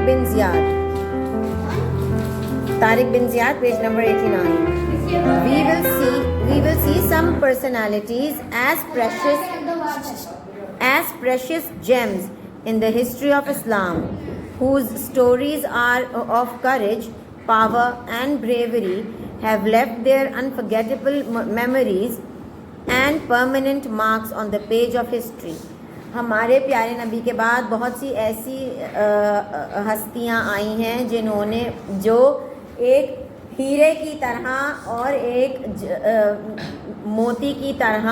Tariq bin Ziyad. Tariq bin Ziyad, page number 89. We will see some personalities as precious gems in the history of Islam, whose stories are of courage, power and bravery have left their unforgettable memories and permanent marks on the page of history. हमारे प्यारे नबी के बाद बहुत सी ऐसी हस्तियां आई हैं जिन्होंने जो एक हीरे की तरह और एक मोती की तरह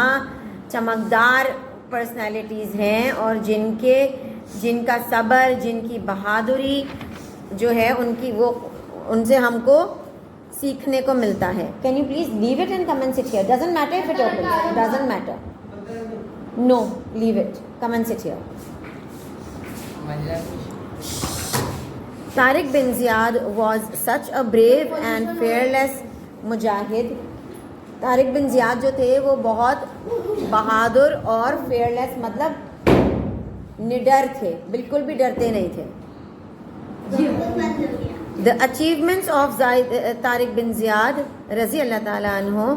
चमकदार पर्सनालिटीज़ हैं और जिनका सब्र, जिनकी बहादुरी जो है उनसे हमको सीखने को मिलता है. Can you please leave it and come and sit here. Doesn't matter if it open, doesn't matter. No, leave it, come and sit here. Tariq bin Ziyad was such a brave and fearless mujahid. Tariq bin Ziyad जो थे वो बहुत बहादुर और fearless मतलब निडर थे, बिल्कुल भी डरते नहीं थे. The achievements of Tariq bin Ziyad रज़ी अल्लाह ताला अन्हो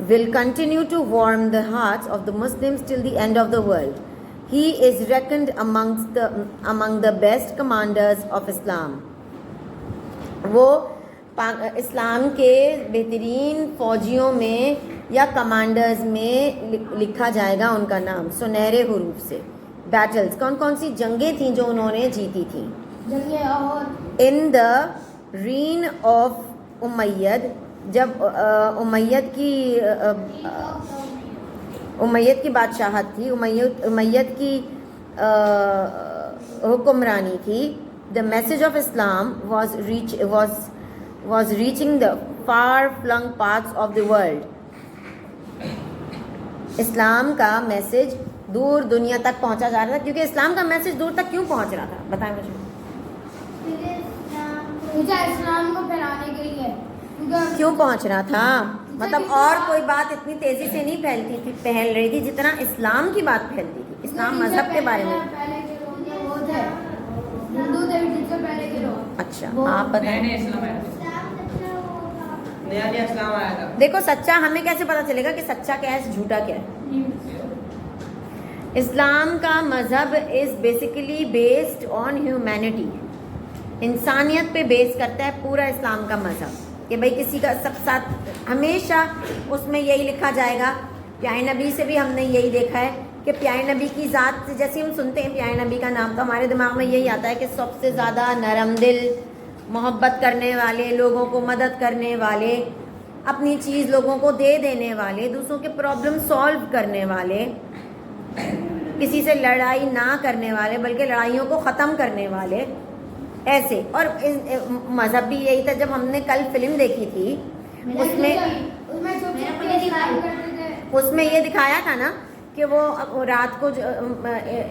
will continue to warm the hearts of the Muslims till the end of the world. He is reckoned among the best commanders of Islam. वो इस्लाम के बेहतरीन फ़ौजियों में या कमांडर्स में लिखा जाएगा उनका नाम सुनहरे हरूफ से. बैटल्स, कौन कौन सी जंगें थीं जो उन्होंने जीती थीं? In the reign of Umayyad, जब उमैयद की बादशाहत थी, उमैयद की हुक्मरानी थी. The message of Islam was reaching the far-flung parts of the world. इस्लाम का मैसेज दूर दुनिया तक पहुंचा जा रहा था. क्योंकि इस्लाम का मैसेज दूर तक क्यों पहुंच रहा था, बताएं मुझे. इस्लाम को फैलाने के लिए. क्यों पहुंच रहा था? मतलब और कोई बात इतनी तेजी से नहीं फैल रही थी जितना इस्लाम की बात फैलती थी. इस्लाम मजहब के बारे में. अच्छा, आप बताएं. देखो, सच्चा हमें कैसे पता चलेगा कि सच्चा क्या है, झूठा क्या है? इस्लाम का मजहब is basically based on humanity. इंसानियत पे बेस करता है पूरा इस्लाम का मजहब कि भाई किसी का सब साथ हमेशा उसमें यही लिखा जाएगा. प्यारे नबी से भी हमने यही देखा है कि प्यारे नबी की ज़ात से जैसे हम सुनते हैं प्यारे नबी का नाम तो हमारे दिमाग में यही आता है कि सबसे ज़्यादा नरम दिल, मोहब्बत करने वाले, लोगों को मदद करने वाले, अपनी चीज़ लोगों को दे देने वाले, दूसरों के प्रॉब्लम सॉल्व करने वाले, किसी से लड़ाई ना करने वाले बल्कि लड़ाइयों को ख़त्म करने वाले, ऐसे. और मज़हब भी यही था. जब हमने कल फिल्म देखी थी उसमें ये दिखाया था ना कि वो रात को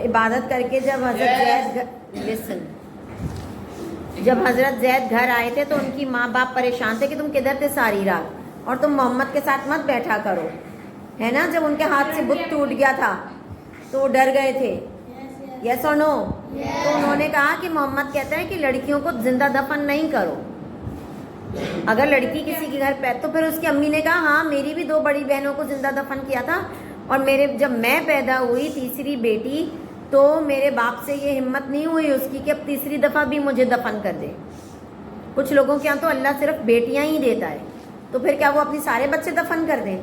इबादत करके जब हज़रत ज़ैद घर आए थे तो उनकी माँ बाप परेशान थे कि तुम किधर थे सारी रात और तुम मोहम्मद के साथ मत बैठा करो, है ना. जब उनके हाथ से बुत टूट गया था तो वो डर गए थे. यस और नो? तो उन्होंने कहा कि मोहम्मद कहते हैं कि लड़कियों को जिंदा दफन नहीं करो. अगर लड़की किसी के घर पे तो फिर उसकी अम्मी ने कहा हाँ मेरी भी 2 बड़ी बहनों को जिंदा दफन किया था और जब मैं पैदा हुई तीसरी बेटी तो मेरे बाप से ये हिम्मत नहीं हुई उसकी कि अब तीसरी दफ़ा भी मुझे दफन कर दे. कुछ लोगों के यहाँ तो अल्लाह सिर्फ बेटियां ही देता है, तो फिर क्या वो अपने सारे बच्चे दफन कर दें?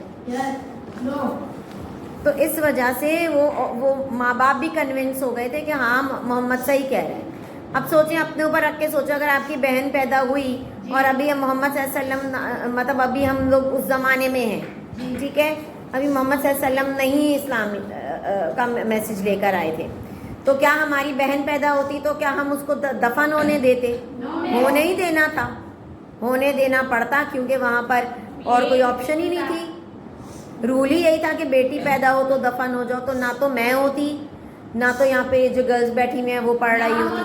तो इस वजह से वो माँ बाप भी कन्विंस हो गए थे कि हाँ मोहम्मद सही कह रहे हैं. अब सोचें, अपने ऊपर रख के सोचो, अगर आपकी बहन पैदा हुई और अभी हम मोहम्मद सल्लल्लाहु अलैहि वसल्लम मतलब अभी हम लोग उस ज़माने में हैं, ठीक है, अभी मोहम्मद सल्लल्लाहु अलैहि वसल्लम नहीं इस्लाम का मैसेज लेकर आए थे, तो क्या हमारी बहन पैदा होती तो क्या हम उसको दफन होने देते? होने ही देना था, होने देना पड़ता, क्योंकि वहाँ पर और कोई ऑप्शन ही नहीं थी. रूल ही यही था कि बेटी पैदा हो तो दफन हो जाओ. तो ना तो मैं होती, ना तो यहाँ पे जो गर्ल्स बैठी हुई हैं वो पढ़ रही होती.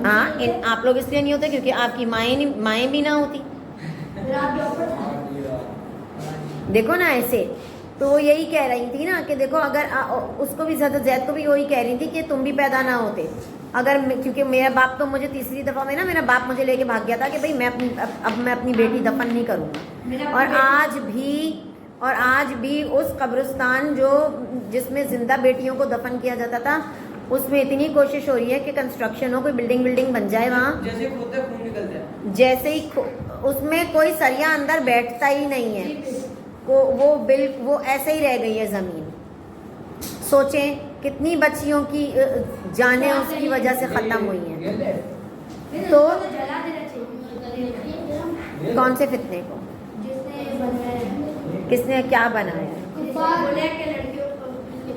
हाँ, आप लोग इसलिए नहीं होते क्योंकि आपकी माएँ भी ना होती. देखो ना ऐसे. तो वो यही कह रही थी ना कि देखो, अगर उसको भी ज़्यादा जैद को भी वही कह रही थी कि तुम भी पैदा ना होते क्योंकि मेरा बाप तो मुझे तीसरी दफ़ा में ना मेरा बाप मुझे लेके भाग गया था कि भाई मैं अपनी बेटी दफन नहीं करूँगा। और आज भी उस कब्रिस्तान जिसमें ज़िंदा बेटियों को दफन किया जाता था, उसमें इतनी कोशिश हो रही है कि कंस्ट्रक्शन हो, कोई बिल्डिंग बन जाए वहाँ, जैसे खोदते खून निकलता है, जैसे ही उसमें कोई सरिया अंदर बैठता ही नहीं है, वो ऐसे ही रह गई है ज़मीन। सोचें कितनी बच्चियों की जानें उसकी वजह से ख़त्म हुई हैं। तो कौन से फितने को, किसने क्या बनाया?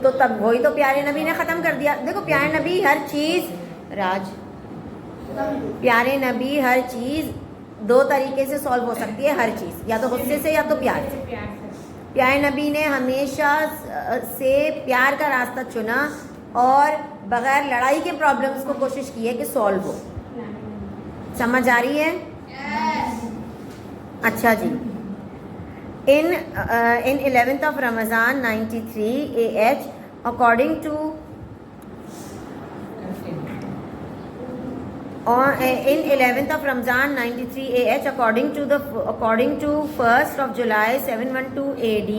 तो तब वही तो प्यारे नबी ने ख़त्म कर दिया। देखो प्यारे नबी हर चीज़ प्यारे नबी हर चीज़ दो तरीके से सॉल्व हो सकती है, हर चीज़ या तो गुस्से से या तो प्यार से। प्यारे नबी ने हमेशा से प्यार का रास्ता चुना और बग़ैर लड़ाई के प्रॉब्लम्स को कोशिश की है कि सॉल्व हो। समझ आ रही है? अच्छा जी। In 11th of Ramazan 93 AH, according to in 11th of Ramazan 93 AH, according to 1st of July 712 AD,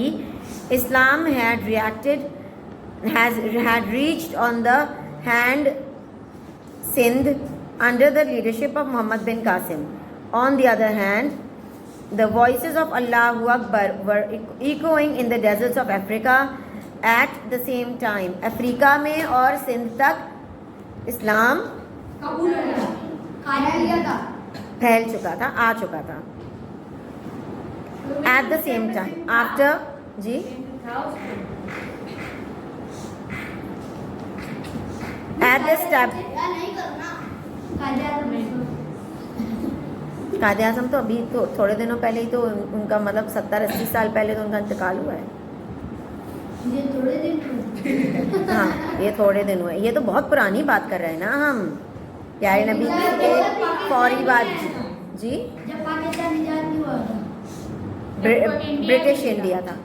Islam had reached on the hand Sindh under the leadership of Muhammad bin Qasim. On the other hand, the voices of Allahu Akbar were echoing in the deserts of Africa at the same time. Africa में और सिंध तक इस्लाम फैल चुका था, आ चुका था। At the same time, after ji at the step कायदे आज़म तो अभी तो थोड़े दिनों पहले ही तो उनका मतलब 70-80 साल पहले तो उनका इंतकाल हुआ है। हाँ ये थोड़े दिन हुए, ये तो बहुत पुरानी बात कर रहे हैं ना हम। प्यारे नबी की एक फौरी बात जी, जब पाकिस्तान आजाद नहीं हुआ था, ब्रिटिश इंडिया था,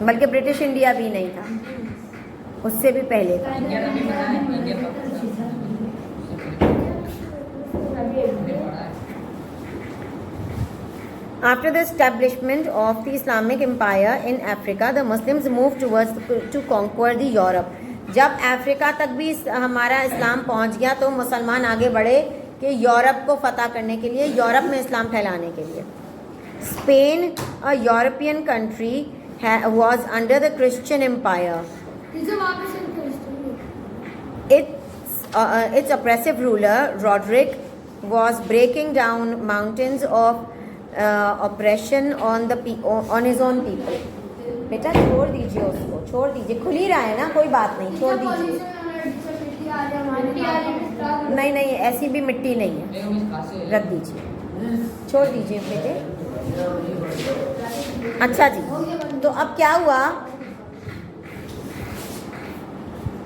बल्कि ब्रिटिश इंडिया भी नहीं था, उससे भी पहले था। After the establishment of the Islamic Empire in Africa, the Muslims moved to conquer the Europe. जब अफ्रीका तक भी हमारा इस्लाम पहुंच गया तो मुसलमान आगे बढ़े कि यूरोप को फतह करने के लिए, यूरोप में इस्लाम फैलाने के लिए। Spain, a European country, was under the Christian Empire. Its oppressive ruler, Roderick, was breaking down mountains of oppression on his own people. बेटा छोड़ दीजिए उसको, छोड़ दीजिए, खुल ही रहा है ना, कोई बात नहीं, छोड़ दीजिए। नहीं ऐसी भी मिट्टी नहीं है, रख दीजिए, छोड़ दीजिए बेटे। अच्छा जी, तो अब क्या हुआ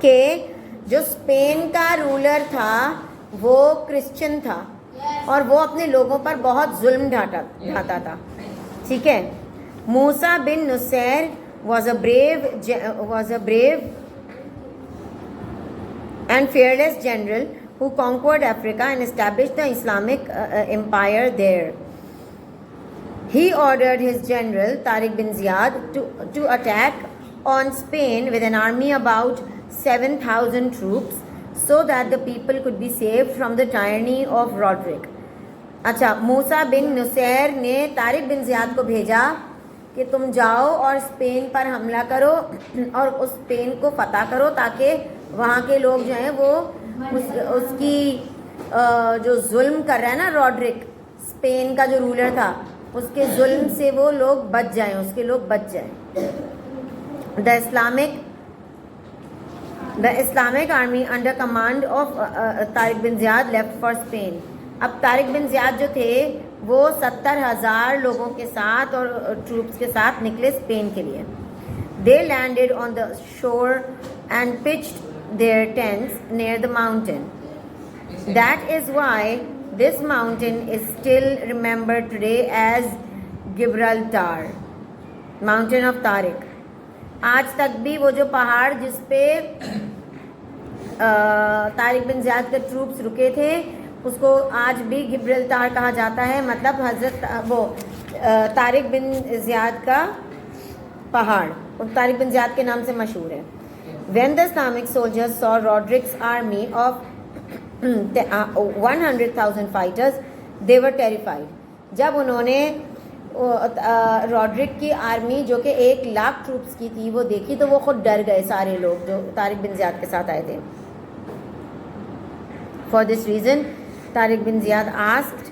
कि जो स्पेन का रूलर था वो क्रिश्चियन था और वो अपने लोगों पर बहुत जुल्म ढाता था, ठीक है। Musa bin Nusair was a brave and fearless general who conquered Africa and established the Islamic empire there. He ordered his general Tariq bin Ziyad to attack on Spain with an army about 7,000 troops so that the people could be saved from the tyranny of Roderick. अच्छा, मूसा bin Nusair ने Tariq bin Ziyad को भेजा कि तुम जाओ और Spain पर हमला करो और उस स्पेन को फतह करो ताकि वहाँ के लोग जो हैं वो उसकी जो जुल्म कर रहा है ना रॉड्रिक, स्पेन का जो रूलर था, उसके जुल्म से वो लोग बच जाएं, उसके लोग बच जाएं। The Islamic army under command of Tariq bin Ziyad left for Spain. अब तारिक बिन ज़ियाद जो थे वो 70,000 लोगों के साथ और ट्रूप्स के साथ निकले स्पेन के लिए। They landed on the shore and pitched their tents near the mountain. That is why this mountain is still remembered today as Gibraltar, Mountain of Tariq. आज तक भी वो जो पहाड़ जिस पे तारिक बिन ज़ियाद के ट्रूप्स रुके थे, उसको आज भी गिब्रल्टार कहा जाता है, मतलब तारिक बिन ज़ियाद का पहाड़, और तारिक बिन ज़ियाद के नाम से मशहूर है। When the Islamic soldiers saw Roderick's army of 100,000 fighters, they were terrified. जब उन्होंने रॉड्रिक की आर्मी जो कि 1,00,000 ट्रूप्स की थी वो देखी तो वो खुद डर गए, सारे लोग जो तारिक बिन ज़ियाद के साथ आए थे। For this reason, Tariq bin Ziyad asked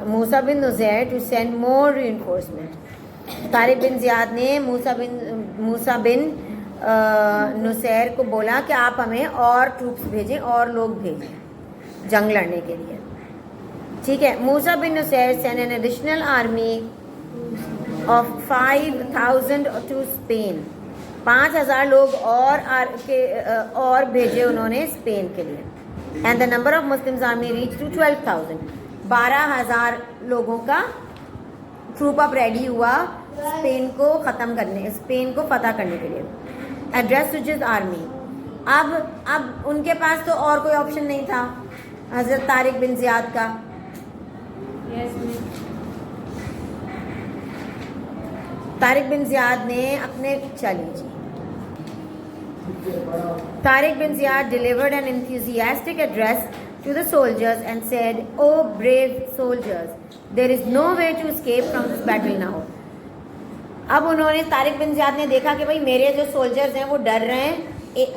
Musa bin Nusayr to send more reinforcement. Tariq bin Ziyad ने मूसा बिन नुसैर को बोला कि आप हमें और ट्रूप्स भेजें, और लोग भेजें जंग लड़ने के लिए। ठीक है, Musa bin Nusair send an additional army of 5,000 to Spain. 5,000 लोग और भेजे उन्होंने स्पेन के लिए। And the number of Muslims army reach to 12,000। 12,000 लोगों का ट्रूप अप रेडी हुआ स्पेन को फतह करने के लिए। एड्रेस टू जिस आर्मी, अब उनके पास तो और कोई ऑप्शन नहीं था हजरत तारिक बिन ज़ियाद का। तारिक बिन ज़ियाद ने अपने Tariq bin Ziyad delivered an enthusiastic address to the soldiers and said, "Oh brave soldiers, there is no way to escape from this battle now." अब उन्होंने तारिक बिन ज़ियाद ने देखा कि भाई मेरे जो सोल्जर्स हैं वो डर रहे हैं,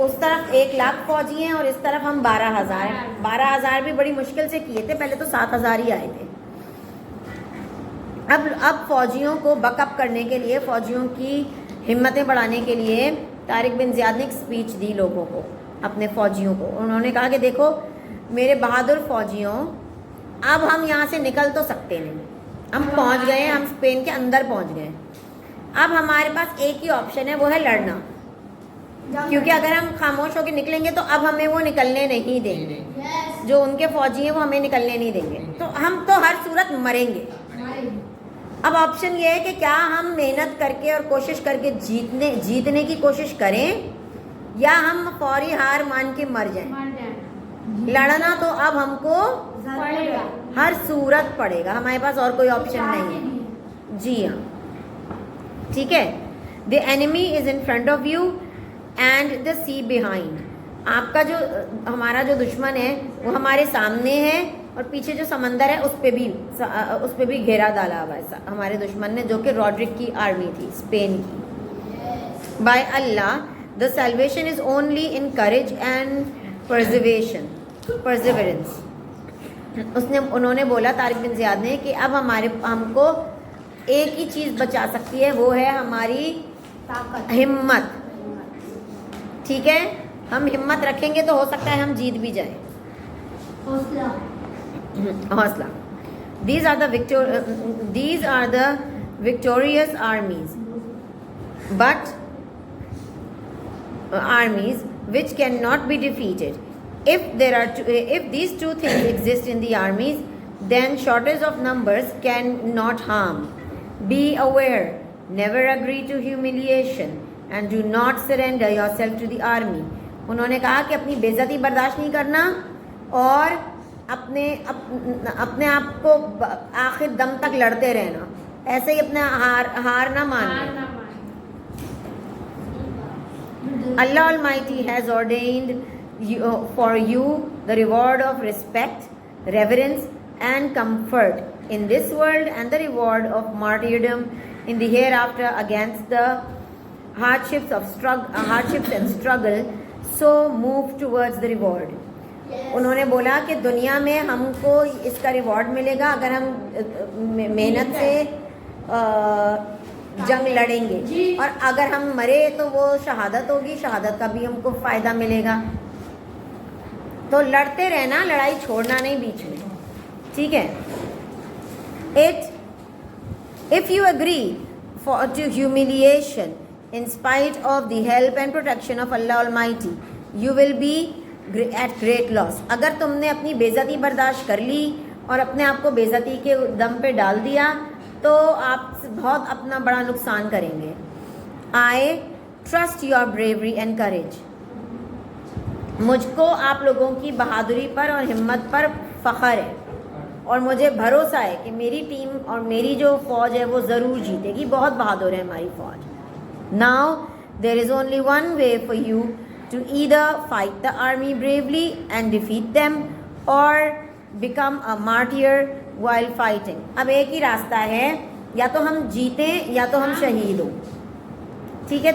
उस तरफ 1,00,000 फौजी हैं और इस तरफ हम 12,000 हैं। 12,000 भी बड़ी मुश्किल से किए थे, पहले तो 7,000 ही आए थे। अब फौजियों को बकअप करने के लिए, फौजियों की हिम्मतें बढ़ाने के लिए तारिक बिन ज़ियाद ने एक स्पीच दी लोगों को, अपने फौजियों को। उन्होंने कहा कि देखो मेरे बहादुर फौजियों, अब हम यहाँ से निकल तो सकते नहीं, हम पहुँच गए, हम स्पेन के अंदर पहुँच गए। अब हमारे पास एक ही ऑप्शन है, वो है लड़ना, क्योंकि अगर हम खामोश होकर निकलेंगे तो अब हमें वो निकलने नहीं देंगे। जो उनके फौजी हैं वो हमें निकलने नहीं देंगे, तो हम तो हर सूरत मरेंगे। अब ऑप्शन ये है कि क्या हम मेहनत करके और कोशिश करके जीतने की कोशिश करें, या हम फौरी हार मान के मर जाएं। लड़ना तो अब हमको हर सूरत पड़ेगा, हमारे पास और कोई ऑप्शन नहीं है। जी हाँ, ठीक है। The enemy is in front of you and the see behind. आपका जो हमारा जो दुश्मन है वो हमारे सामने है, और पीछे जो समंदर है उस पे भी घेरा डाला हुआ है हमारे दुश्मन ने, जो कि रॉड्रिक की आर्मी थी, स्पेन की। By Allah the salvation is only in courage and perseverance. उन्होंने बोला तारिक बिन ज़ियाद ने कि अब हमको एक ही चीज़ बचा सकती है, वो है हमारी हिम्मत। ठीक है, हम हिम्मत रखेंगे तो हो सकता है हम जीत भी जाएं। हौसला। These are the victorious armies, but armies which cannot be defeated. If these two things exist in the armies, then shortage of numbers cannot harm. Be aware, never agree to humiliation, and do not surrender yourself to the army. उन्होंने कहा कि अपनी बेइज्जती बर्दाश्त नहीं करना और अपने आप को आखिर दम तक लड़ते रहना, ऐसे ही अपने हार ना मानना। Allah Almighty has ordained for you the reward of respect, reverence and comfort in this world, and the reward of martyrdom in the hereafter against the hardships and struggle. So move towards the reward. उन्होंने बोला कि दुनिया में हमको इसका reward मिलेगा अगर हम मेहनत से जंग लड़ेंगे, और अगर हम मरे तो वो शहादत होगी, शहादत का भी हमको फ़ायदा मिलेगा। तो लड़ते रहना, लड़ाई छोड़ना नहीं बीच में, ठीक है। If you agree to humiliation in spite of the help and protection of Allah Almighty, you will be at great loss. अगर तुमने अपनी बेइज्जती बर्दाश्त कर ली और अपने आप को बेइज्जती के दम पे डाल दिया तो आप बहुत अपना बड़ा नुकसान करेंगे। I trust your bravery and courage. मुझको आप लोगों की बहादुरी पर और हिम्मत पर फ़ख्र है और मुझे भरोसा है कि मेरी टीम और मेरी जो फ़ौज है वो ज़रूर जीतेगी. बहुत बहादुर है हमारी फ़ौज. Now there is only one way for you to either fight the army bravely and defeat them और become a martyr while fighting. अब एक ही रास्ता है, या तो हम जीतें या तो हम शहीद हों. ठीक है.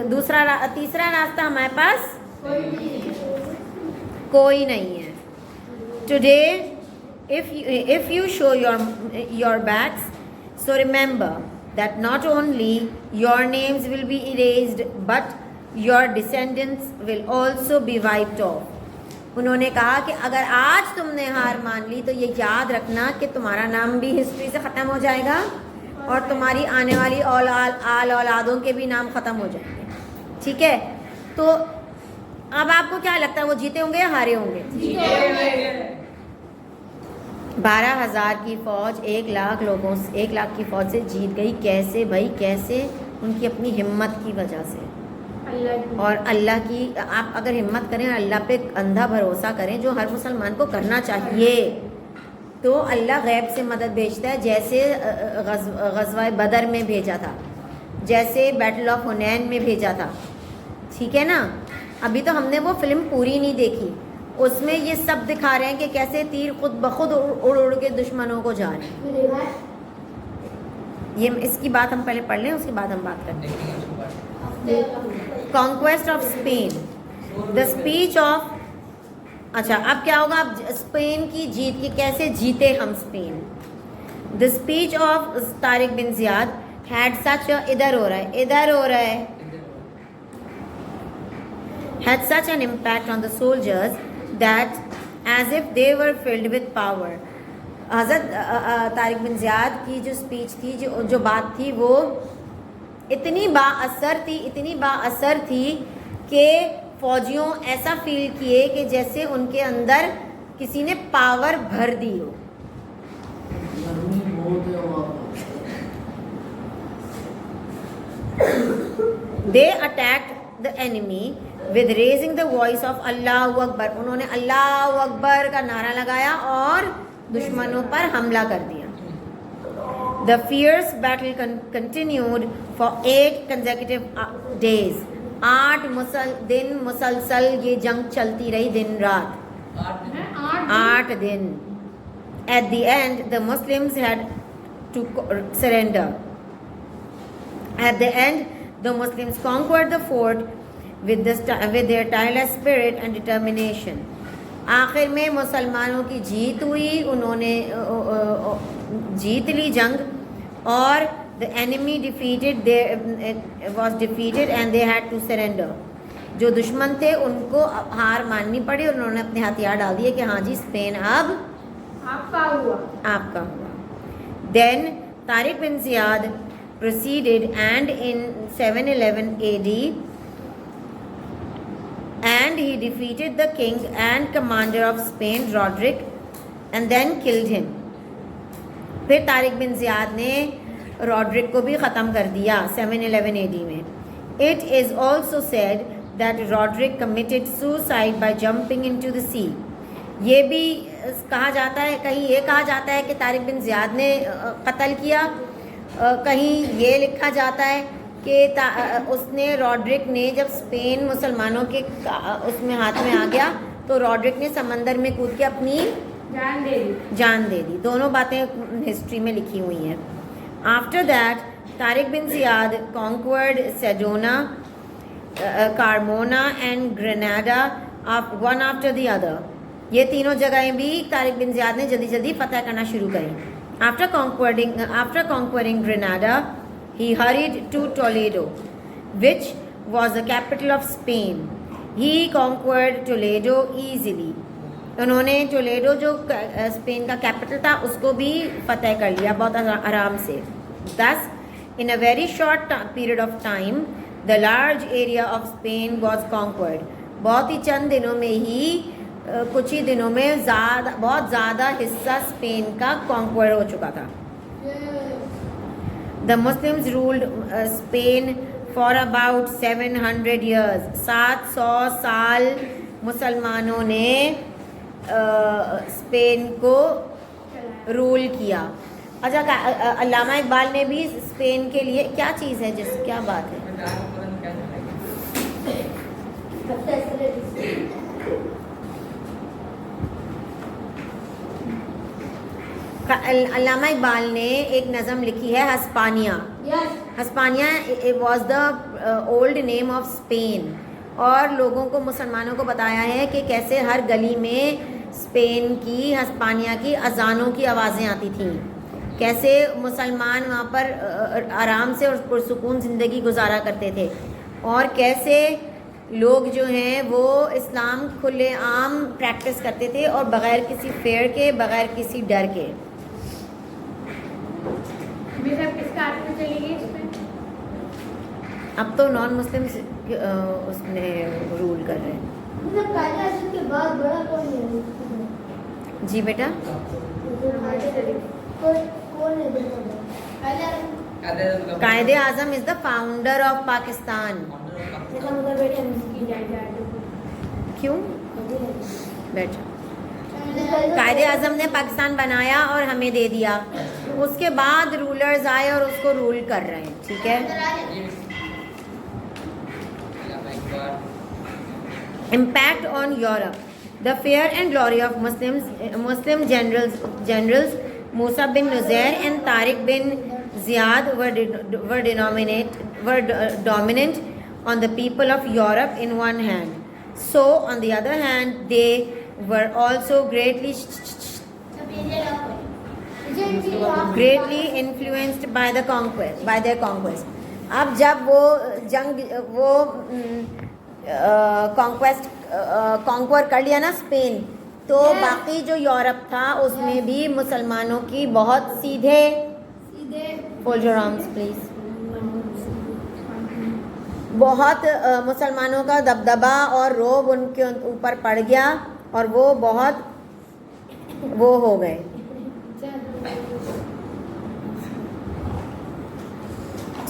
तीसरा रास्ता हमारे पास कोई नहीं है. Today if you show your backs, so remember that not only your names will be erased but your descendants will also be wiped off. उन्होंने कहा कि अगर आज तुमने हार मान ली तो ये याद रखना कि तुम्हारा नाम भी हिस्ट्री से ख़त्म हो जाएगा और तुम्हारी आने वाली औलादों के भी नाम ख़त्म हो जाएंगे. ठीक है. तो अब आपको क्या लगता है, वो जीते होंगे या हारे होंगे? 12,000 की फौज 1 लाख लोगों से 1 लाख की फौज से जीत गई. कैसे भाई, कैसे? उनकी अपनी हिम्मत की वजह से और अल्लाह की. आप अगर हिम्मत करें, अल्लाह पे अंधा भरोसा करें, जो हर मुसलमान को करना चाहिए, तो अल्लाह गैब से मदद भेजता है. जैसे ग़ज़वा बदर में भेजा था, जैसे बैटल ऑफ हुनैन में भेजा था. ठीक है ना. अभी तो हमने वो फिल्म पूरी नहीं देखी, उसमें ये सब दिखा रहे हैं कि कैसे तीर खुद ब खुद उड़ उड़ के दुश्मनों को जा रहे हैं. ये इसकी बात हम पहले पढ़ लें, उसके बाद हम बात करते हैं. Conquest of Spain, the speech of. अच्छा, अब क्या होगा? अब स्पेन की जीत की, कैसे जीते हम Spain. The speech of Tariq bin Ziyad had such, इधर हो रहा है, had such an impact on the soldiers that as if they were filled with power. हज़रत तारिक बिन ज़ियाद की जो स्पीच थी, जो बात थी, वो इतनी बाअसर थी कि फ़ौजियों ऐसा फील किए कि जैसे उनके अंदर किसी ने पावर भर दी हो. They attacked the enemy with raising the voice of Allahu Akbar. उन्होंने अल्लाह अकबर का नारा लगाया और दुश्मनों पर हमला कर दिया. The fierce battle continued for 8 consecutive days. 8 दिन मुसलसल ये जंग चलती रही, दिन रात 8 दिन. At the end, the Muslims had to surrender. At the end, the Muslims conquered the fort with their tireless spirit and determination. आखिर में मुसलमानों की जीत हुई, उन्होंने जीत ली जंग और the enemy was defeated and they had to surrender. जो दुश्मन थे उनको हार माननी पड़ी और उन्होंने अपने हथियार डाल दिए कि हाँ जी, स्पेन अब आपका हुआ. Then Tariq bin Ziyad proceeded and in 711 AD and he defeated the king and commander of Spain Roderick and then killed him. फिर तारिक बिन ज़ियाद ने रॉड्रिक को भी ख़त्म कर दिया 711 AD में. It is also said that Roderick committed suicide by jumping into the sea. ये भी कहा जाता है, कहीं ये कहा जाता है कि तारिक बिन ज़ियाद ने कत्ल किया, कहीं ये लिखा जाता है कि उसने रॉड्रिक ने जब स्पेन मुसलमानों के उसमें हाथ में आ गया तो रॉड्रिक ने समंदर में कूद के अपनी जान दे दी. दोनों बातें हिस्ट्री में लिखी हुई हैं. After that Tariq bin Ziyad conquered Sedona, Carmona and Granada one after the other. ये तीनों जगहें भी तारिक बिन ज़ियाद ने जल्दी जल्दी फतह करना शुरू करी. After conquering Grenada, he hurried to Toledo, which was the capital of Spain. He conquered Toledo easily. उन्होंने टोलेडो जो स्पेन का कैपिटल था उसको भी फतह कर लिया बहुत आराम से. Thus, in a very short period of time, the large area of Spain was conquered. बहुत ही चंद दिनों में ही, कुछ ही दिनों में बहुत ज़्यादा हिस्सा स्पेन का कॉन्क्वर हो चुका था. The Muslims ruled Spain for about 700 years. 700 साल मुसलमानों ने स्पेन को रूल किया। अच्छा, अल्लामा इकबाल ने भी स्पेन के लिए क्या चीज़ है, क्या बात है? अल्लामा इकबाल ने एक नज़म लिखी है Hispania. Hispania was the old name of Spain, और लोगों को, मुसलमानों को बताया है कि कैसे हर गली में स्पेन की, हस्पानिया की अजानों की आवाज़ें आती थीं, कैसे मुसलमान वहाँ पर आराम से और पुरसुकून ज़िंदगी गुजारा करते थे, और कैसे लोग जो हैं वो इस्लाम खुलेआम प्रैक्टिस करते थे और बग़ैर किसी फेयर के, बग़ैर किसी डर के। अब तो नॉन मुस्लिम उसने रूल कर रहे हैं। जी बेटा, Quaid-e Azam is the founder of Pakistan. क्यों? बैठो। कायदे आज़म ने पाकिस्तान बनाया और हमें दे दिया, उसके बाद रूलर्स आए और उसको रूल कर रहे हैं, ठीक है। Impact on Europe. The fear and glory of Muslim generals Musa bin Nuzair and Tariq bin Ziyad were dominant on the people of Europe in one hand. So, on the other hand, they were also greatly influenced by their conquest. अब जब वो conquer कर लिया ना Spain, तो बाकी जो Europe था उसमें भी मुसलमानों की बहुत सीधे फोल्ड योर आर्म्स प्लीज, बहुत मुसलमानों का दबदबा और रोब उनके ऊपर पड़ गया और वो बहुत वो हो गए।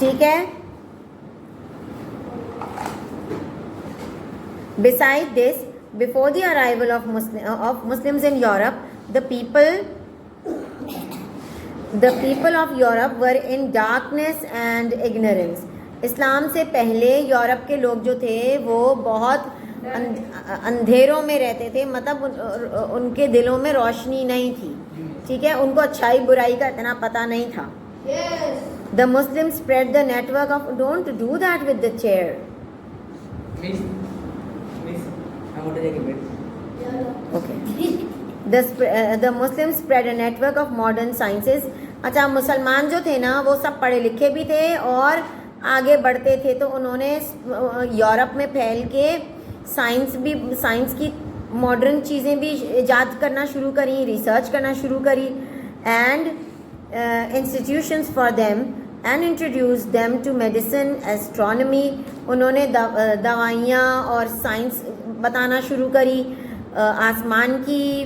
ठीक है। Besides this, before the arrival of Muslims in Europe, the people of Europe were in darkness and ignorance. इस्लाम से पहले यूरोप के लोग जो थे वो बहुत अंधेरों में रहते थे, मतलब उनके दिलों में रोशनी नहीं थी, ठीक है, उनको अच्छाई बुराई का इतना पता नहीं था। The Muslims spread the network of, don't do that with the chair. Okay. The Muslims spread a network of modern sciences. अच्छा, मुसलमान जो थे ना वो सब पढ़े लिखे भी थे और आगे बढ़ते थे, तो उन्होंने यूरोप में फैल के साइंस की मॉडर्न चीज़ें भी इजाद करना शुरू करी, रिसर्च करना शुरू करी, and institutions for them and introduce them to medicine, astronomy. उन्होंने दवाइयाँ और साइंस बताना शुरू करी, आसमान की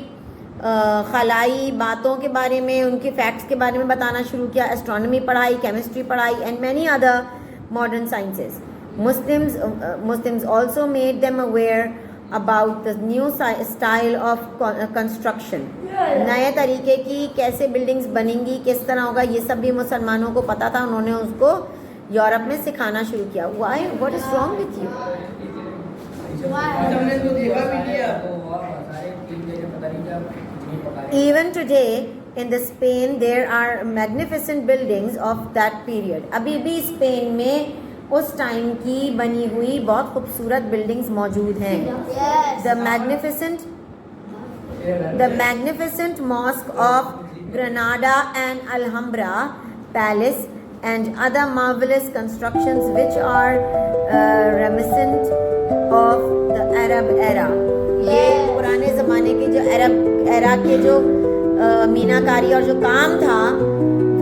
खलाई बातों के बारे में, उनके फैक्ट्स के बारे में बताना शुरू किया, एस्ट्रोनॉमी पढ़ाई, केमिस्ट्री पढ़ाई, and many other modern sciences. Muslims also made them aware about the new style of construction. नए तरीके की कैसे बिल्डिंग्स बनेंगी, किस तरह होगा, ये सब भी मुसलमानों को पता था, उन्होंने उसको यूरोप में सिखाना शुरू किया। Why? What is wrong with you? Even today in the Spain there are magnificent buildings of that period. अभी भी स्पेन में उस टाइम की बनी हुई बहुत खूबसूरत बिल्डिंग्स मौजूद हैं। The magnificent mosque of Granada and Alhambra Palace and other marvelous constructions which are reminiscent of the Arab era. ये पुराने ज़माने के जो अरब एरा के जो मीनाकारी और जो काम था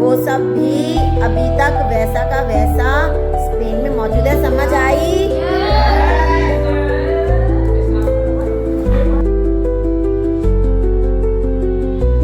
वो सब भी अभी तक वैसा का वैसा स्पेन में मौजूद है। समझ आई?